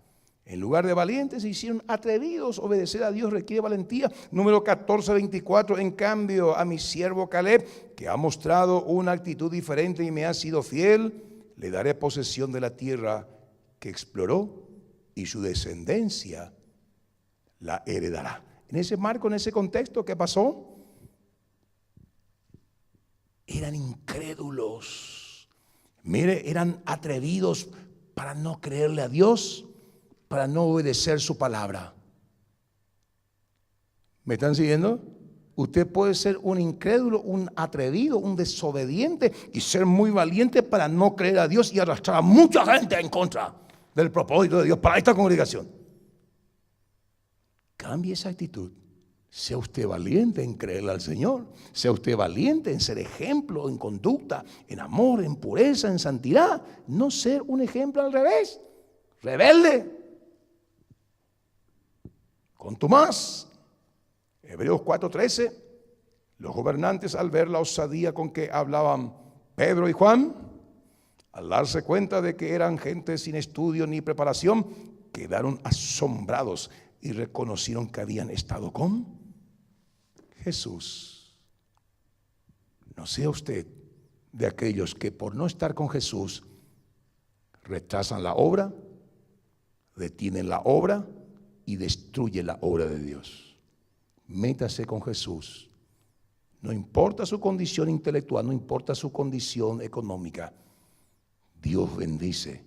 En lugar de valientes se hicieron atrevidos. Obedecer a Dios requiere valentía. Número 14, 24. En cambio, a mi siervo Caleb, que ha mostrado una actitud diferente y me ha sido fiel, le daré posesión de la tierra que exploró y su descendencia la heredará. En ese marco, en ese contexto, ¿qué pasó? Eran incrédulos. Mire, eran atrevidos para no creerle a Dios, para no obedecer su palabra. ¿Me están siguiendo? Usted puede ser un incrédulo, un atrevido, un desobediente y ser muy valiente para no creer a Dios y arrastrar a mucha gente en contra del propósito de Dios para esta congregación. Cambie esa actitud. Sea usted valiente en creerle al Señor. Sea usted valiente en ser ejemplo, en conducta, en amor, en pureza, en santidad. No ser un ejemplo al revés, rebelde. Contumaz. Hebreos 4:13. Los gobernantes, al ver la osadía con que hablaban Pedro y Juan, al darse cuenta de que eran gente sin estudio ni preparación, quedaron asombrados y reconocieron que habían estado con Jesús. No sea usted de aquellos que por no estar con Jesús rechazan la obra, detienen la obra y destruyen la obra de Dios. Métase con Jesús. No importa su condición intelectual, no importa su condición económica. Dios bendice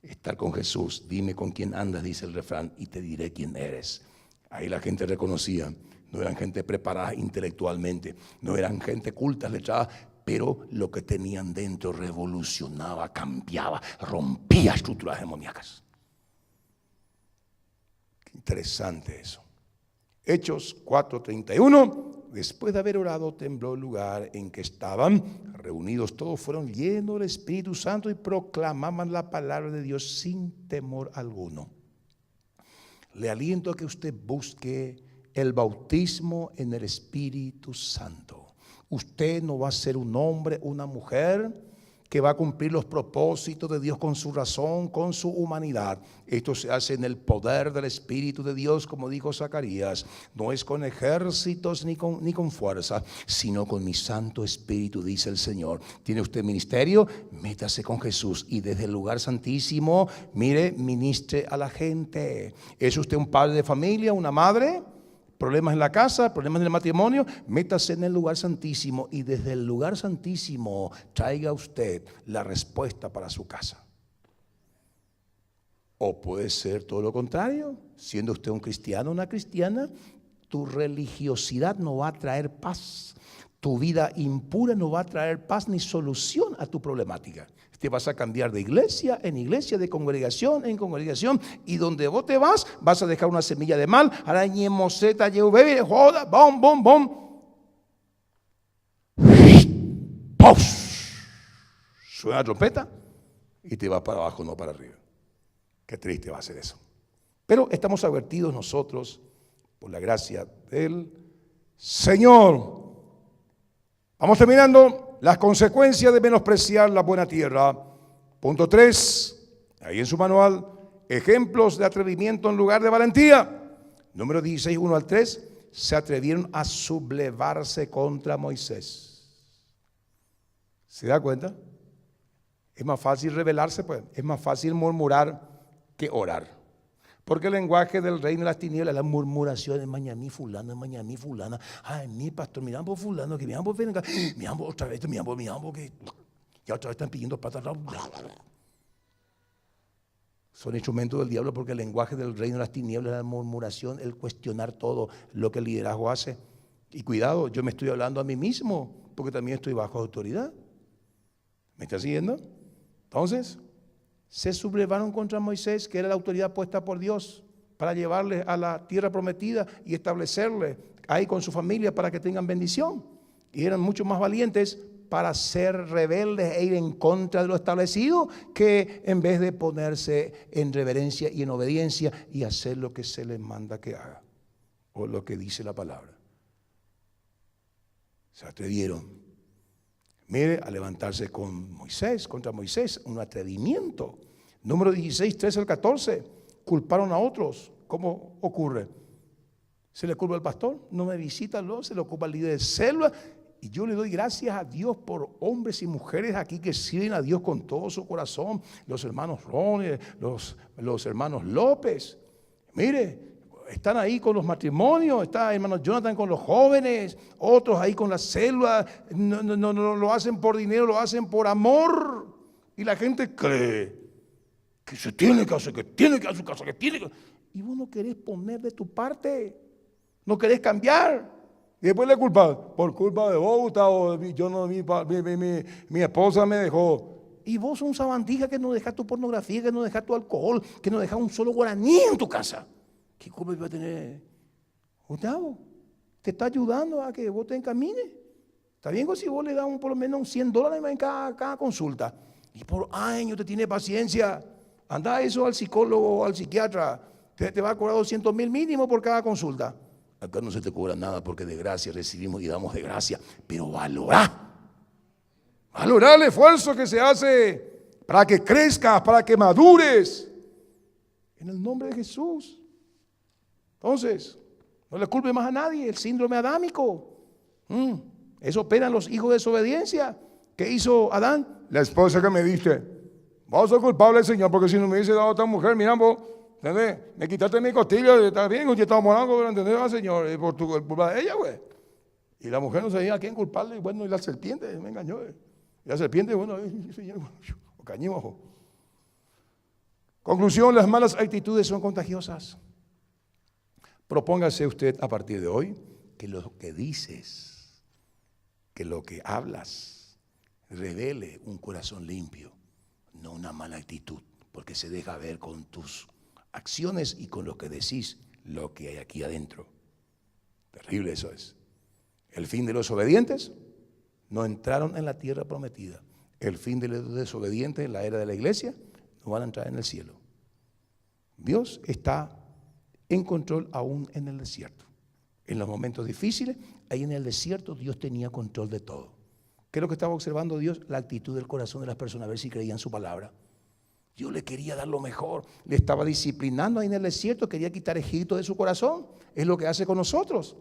estar con Jesús. Dime con quién andas, dice el refrán, y te diré quién eres. Ahí la gente reconocía. No eran gente preparada intelectualmente, no eran gente culta, letrada, pero lo que tenían dentro revolucionaba, cambiaba, rompía estructuras demoníacas. Qué interesante eso. Hechos 4:31. Después de haber orado, tembló el lugar en que estaban reunidos. Todos fueron llenos del Espíritu Santo y proclamaban la palabra de Dios sin temor alguno. Le aliento a que usted busque el bautismo en el Espíritu Santo. Usted no va a ser un hombre, una mujer que va a cumplir los propósitos de Dios con su razón, con su humanidad. Esto se hace en el poder del Espíritu de Dios, como dijo Zacarías. No es con ejércitos ni con fuerza, sino con mi Santo Espíritu, dice el Señor. ¿Tiene usted ministerio? Métase con Jesús y desde el lugar santísimo, mire, ministre a la gente. ¿Es usted un padre de familia, una madre? Problemas en la casa, problemas en el matrimonio, métase en el lugar santísimo y desde el lugar santísimo traiga usted la respuesta para su casa. O puede ser todo lo contrario, siendo usted un cristiano o una cristiana, tu religiosidad no va a traer paz. Tu vida impura no va a traer paz ni solución a tu problemática. Te vas a cambiar de iglesia en iglesia, de congregación en congregación, y donde vos te vas a dejar una semilla de mal. Arañe, moseta, bebé, joda, bom, bom, bom. ¡Puf! Suena la trompeta y te vas para abajo, no para arriba. Qué triste va a ser eso. Pero estamos advertidos nosotros, por la gracia del Señor. Vamos terminando. Las consecuencias de menospreciar la buena tierra. Punto 3, ahí en su manual, ejemplos de atrevimiento en lugar de valentía. Número 16, 1 al 3, se atrevieron a sublevarse contra Moisés. ¿Se da cuenta? Es más fácil rebelarse, pues. Es más fácil murmurar que orar. Porque el lenguaje del reino de las tinieblas, la murmuración de mañana fulano, mañana fulana. Ay, mi pastor, miramos por fulano, que miramos por venga, miramos otra vez, miramos que ya otra vez están pidiendo plata. Son instrumentos del diablo porque el lenguaje del reino de las tinieblas, la murmuración, el cuestionar todo lo que el liderazgo hace. Y cuidado, yo me estoy hablando a mí mismo porque también estoy bajo autoridad. ¿Me está siguiendo? Entonces, se sublevaron contra Moisés, que era la autoridad puesta por Dios para llevarle a la tierra prometida y establecerle ahí con su familia para que tengan bendición. Y eran mucho más valientes para ser rebeldes e ir en contra de lo establecido, que en vez de ponerse en reverencia y en obediencia y hacer lo que se les manda que haga o lo que dice la palabra. Se atrevieron. Mire, a levantarse contra Moisés, un atrevimiento. Número 16, 13 al 14, culparon a otros. ¿Cómo ocurre? ¿Se le culpa al pastor? No me visita, no, se le ocupa al líder de célula. Y yo le doy gracias a Dios por hombres y mujeres aquí que sirven a Dios con todo su corazón. Los hermanos Ron, los hermanos López. Mire, están ahí con los matrimonios, está el hermano Jonathan con los jóvenes, otros ahí con la célula. No lo hacen por dinero, lo hacen por amor. Y la gente cree que se tiene que hacer, que tiene que hacer su casa, que tiene que... Y vos no querés poner de tu parte, no querés cambiar. Y después le culpas, por culpa de vos, Gustavo, mi esposa me dejó. Y vos sos un sabandija que no dejas tu pornografía, que no dejas tu alcohol, que no dejas un solo guaraní en tu casa. ¿Qué culpa va a tener Gustavo? Te está ayudando a que vos te encamines. Está bien si vos le das por lo menos $100 en cada consulta. Y por años te tiene paciencia. Anda eso al psicólogo o al psiquiatra. Te va a cobrar 200,000 mínimo por cada consulta. Acá no se te cobra nada porque de gracia recibimos y damos de gracia. Pero valorá el esfuerzo que se hace para que crezcas, para que madures. En el nombre de Jesús. Entonces, no le culpe más a nadie, el síndrome adámico. Eso operan los hijos de desobediencia. ¿Qué hizo Adán? La esposa que me diste. Vos sos culpable, Señor, porque si no me hubiese dado a otra mujer, mira vos, ¿entendés? Me quitaste mi costilla, está bien, yo estaba morando, pero ¿entendés, Señor? Por culpa de ella, güey. Y la mujer no sabía a quién culparle, y bueno, y la serpiente me engañó. Y la serpiente, bueno, Señor, cañimo. Conclusión, las malas actitudes son contagiosas. Propóngase usted a partir de hoy que lo que dices, que lo que hablas, revele un corazón limpio, no una mala actitud, porque se deja ver con tus acciones y con lo que decís lo que hay aquí adentro. Terrible eso es. El fin de los obedientes no entraron en la tierra prometida. El fin de los desobedientes en la era de la iglesia no van a entrar en el cielo. Dios está en control aún en el desierto. En los momentos difíciles, ahí en el desierto Dios tenía control de todo. ¿Qué es lo que estaba observando Dios? La actitud del corazón de las personas, a ver si creían su palabra. Dios le quería dar lo mejor, le estaba disciplinando ahí en el desierto, quería quitar Egipto de su corazón. Es lo que hace con nosotros.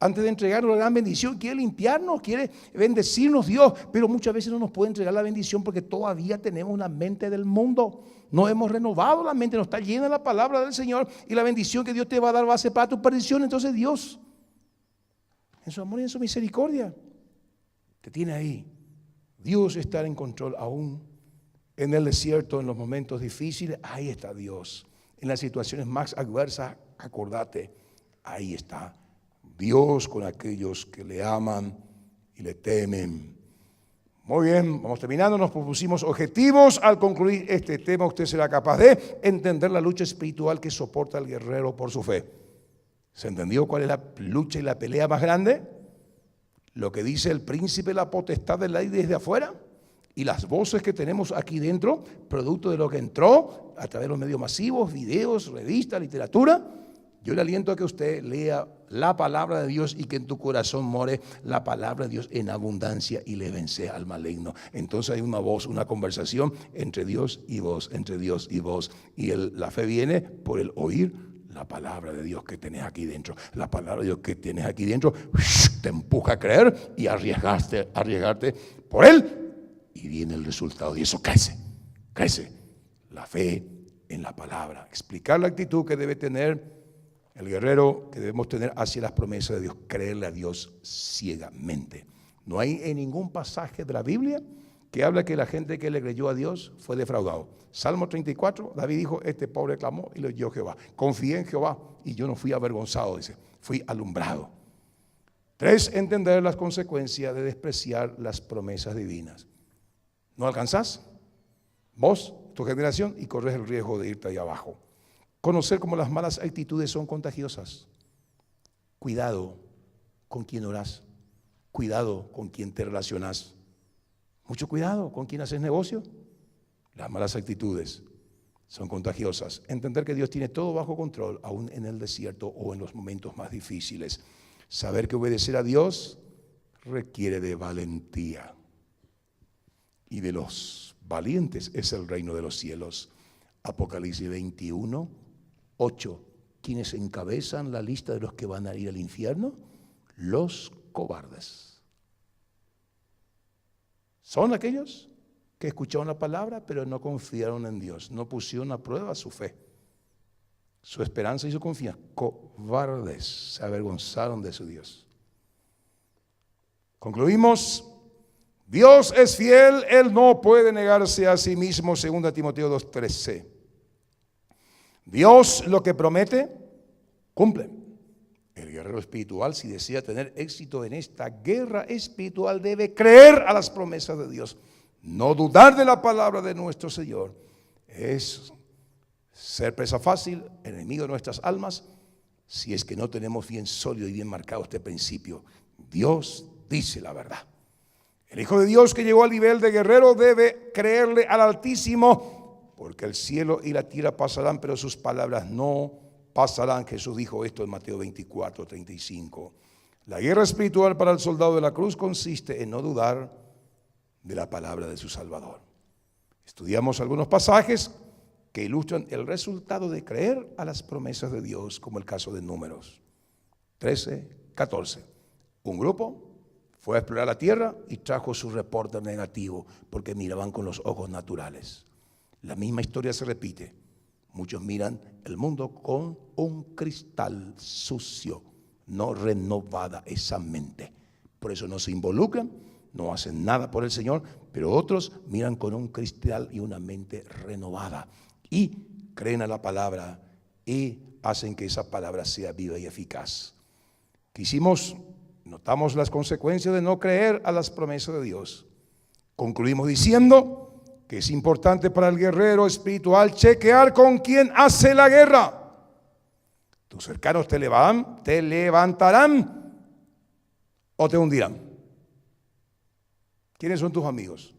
Antes de entregarnos la gran bendición, quiere limpiarnos, quiere bendecirnos Dios, pero muchas veces no nos puede entregar la bendición porque todavía tenemos una mente del mundo. No hemos renovado la mente, no está llena la palabra del Señor y la bendición que Dios te va a dar va a ser para tu perdición. Entonces Dios, en su amor y en su misericordia, te tiene ahí. Dios está en control aún En el desierto, en los momentos difíciles, ahí está Dios. En las situaciones más adversas, acordate, ahí está Dios con aquellos que le aman y le temen. Muy bien, vamos terminando. Nos propusimos objetivos. Al concluir este tema, usted será capaz de entender la lucha espiritual que soporta el guerrero por su fe. ¿Se entendió cuál es la lucha y la pelea más grande? Lo que dice el príncipe, la potestad de la ley desde afuera, y las voces que tenemos aquí dentro, producto de lo que entró a través de los medios masivos, videos, revistas, literatura. Yo le aliento a que usted lea la palabra de Dios y que en tu corazón more la palabra de Dios en abundancia y le vence al maligno. Entonces hay una voz, una conversación entre Dios y vos, entre Dios y vos. Y la fe viene por el oír la palabra de Dios que tenés aquí dentro. La palabra de Dios que tienes aquí dentro te empuja a creer y arriesgarte por Él. Y viene el resultado y eso crece la fe en la palabra. Explicar la actitud que debe tener el guerrero, que debemos tener hacia las promesas de Dios, creerle a Dios ciegamente. No hay en ningún pasaje de la Biblia que habla que la gente que le creyó a Dios fue defraudado. Salmo 34, David dijo, este pobre clamó y lo oyó Jehová. Confié en Jehová y yo no fui avergonzado, dice, fui alumbrado. 3, entender las consecuencias de despreciar las promesas divinas. ¿No alcanzás? Vos, tu generación, y corres el riesgo de irte ahí abajo. Conocer cómo las malas actitudes son contagiosas. Cuidado con quien orás. Cuidado con quien te relacionás. Mucho cuidado con quien haces negocio. Las malas actitudes son contagiosas. Entender que Dios tiene todo bajo control, aún en el desierto o en los momentos más difíciles. Saber que obedecer a Dios requiere de valentía. Y de los valientes es el reino de los cielos. Apocalipsis 21, 8. ¿Quiénes encabezan la lista de los que van a ir al infierno? Los cobardes. Son aquellos que escucharon la palabra, pero no confiaron en Dios, no pusieron a prueba su fe, su esperanza y su confianza. Cobardes, se avergonzaron de su Dios. Concluimos. Dios es fiel, Él no puede negarse a sí mismo, 2 Timoteo 2:13. Dios lo que promete, cumple. El guerrero espiritual, si desea tener éxito en esta guerra espiritual, debe creer a las promesas de Dios. No dudar de la palabra de nuestro Señor es ser presa fácil, enemigo de nuestras almas, si es que no tenemos bien sólido y bien marcado este principio. Dios dice la verdad. El Hijo de Dios que llegó al nivel de guerrero debe creerle al Altísimo, porque el cielo y la tierra pasarán, pero sus palabras no pasarán. Jesús dijo esto en Mateo 24:35. La guerra espiritual para el soldado de la cruz consiste en no dudar de la palabra de su Salvador. Estudiamos algunos pasajes que ilustran el resultado de creer a las promesas de Dios, como el caso de Números 13:14. Un grupo fue a explorar la tierra y trajo su reporte negativo porque miraban con los ojos naturales. La misma historia se repite. Muchos miran el mundo con un cristal sucio, no renovada esa mente. Por eso no se involucran, no hacen nada por el Señor, pero otros miran con un cristal y una mente renovada y creen a la palabra y hacen que esa palabra sea viva y eficaz. Notamos las consecuencias de no creer a las promesas de Dios. Concluimos diciendo que es importante para el guerrero espiritual chequear con quién hace la guerra. Tus cercanos te levantarán o te hundirán. ¿Quiénes son tus amigos?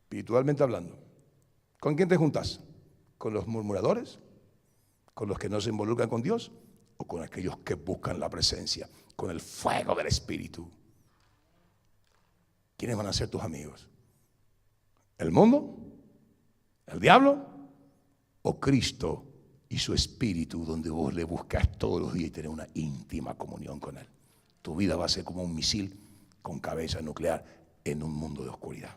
Espiritualmente hablando. ¿Con quién te juntas? ¿Con los murmuradores? ¿Con los que no se involucran con Dios? ¿O con aquellos que buscan la presencia? Con el fuego del Espíritu. ¿Quiénes van a ser tus amigos? ¿El mundo? ¿El diablo? ¿O Cristo y su Espíritu, donde vos le buscas todos los días y tenés una íntima comunión con Él? Tu vida va a ser como un misil con cabeza nuclear en un mundo de oscuridad.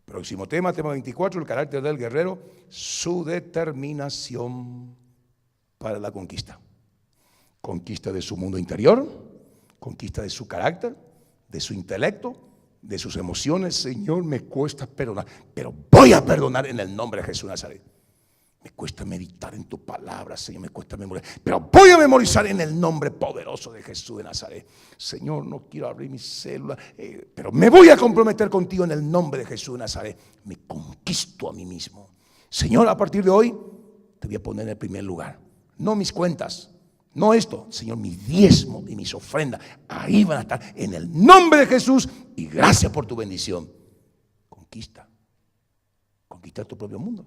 Próximo tema 24, el carácter del guerrero, su determinación para la conquista. Conquista de su mundo interior, conquista de su carácter, de su intelecto, de sus emociones. Señor, me cuesta perdonar, pero voy a perdonar en el nombre de Jesús de Nazaret. Me cuesta meditar en tu palabra, Señor, me cuesta memorizar, pero voy a memorizar en el nombre poderoso de Jesús de Nazaret. Señor, no quiero abrir mi célula, pero me voy a comprometer contigo en el nombre de Jesús de Nazaret. Me conquisto a mí mismo. Señor, a partir de hoy te voy a poner en el primer lugar. No mis cuentas, no esto, Señor, mi diezmo y mis ofrendas, ahí van a estar en el nombre de Jesús. Y gracias por tu bendición. Conquista tu propio mundo.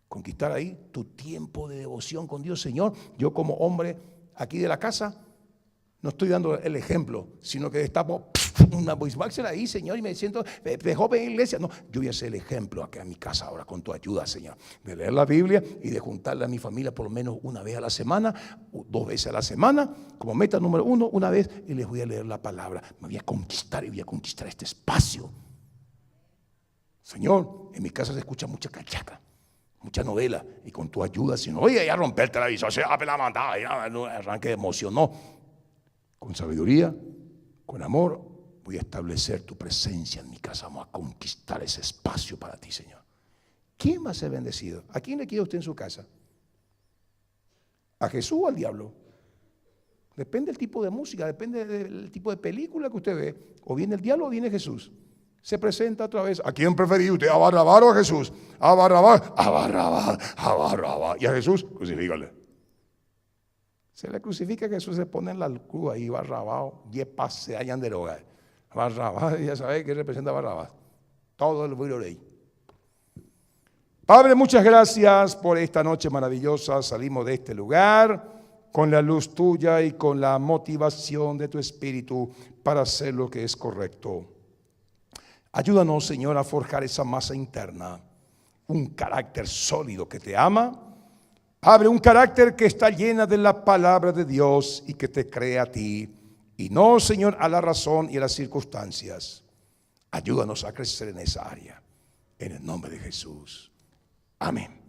Conquistar ahí tu tiempo de devoción con Dios. Señor, yo como hombre aquí de la casa no estoy dando el ejemplo, sino que destapo una voice boxer ahí, Señor, y me siento de joven en la iglesia. No, yo voy a ser el ejemplo acá en mi casa ahora con tu ayuda, Señor, de leer la Biblia y de juntarle a mi familia por lo menos una vez a la semana, 2 veces a la semana, como meta número 1, una vez, y les voy a leer la palabra. Me voy a conquistar y voy a conquistar este espacio. Señor, en mi casa se escucha mucha cachaca, mucha novela, y con tu ayuda, si no voy a romper el televisor, se abre la mandada, no arranque de emoción, no. Con sabiduría, con amor, voy a establecer tu presencia en mi casa. Vamos a conquistar ese espacio para ti, Señor. ¿Quién va a ser bendecido? ¿A quién le quiere usted en su casa? ¿A Jesús o al diablo? Depende del tipo de música, depende del tipo de película que usted ve. O viene el diablo o viene Jesús. Se presenta otra vez. ¿A quién preferí usted? ¿A Barrabás o a Jesús? A Barrabás, a Barrabás, a Barrabás. ¿Y a Jesús? Crucifícale. Se le crucifica a Jesús, se pone en la cruz ahí, Barrabás, 10 pases se hayan de droga. Barrabás, ya sabe qué representa Barrabás. Todo el vuelo de ahí. Padre, muchas gracias por esta noche maravillosa. Salimos de este lugar con la luz tuya y con la motivación de tu espíritu para hacer lo que es correcto. Ayúdanos, Señor, a forjar esa masa interna, un carácter sólido que te ama. Abre un carácter que está llena de la palabra de Dios y que te cree a ti, y no, Señor, a la razón y a las circunstancias. Ayúdanos a crecer en esa área, en el nombre de Jesús. Amén.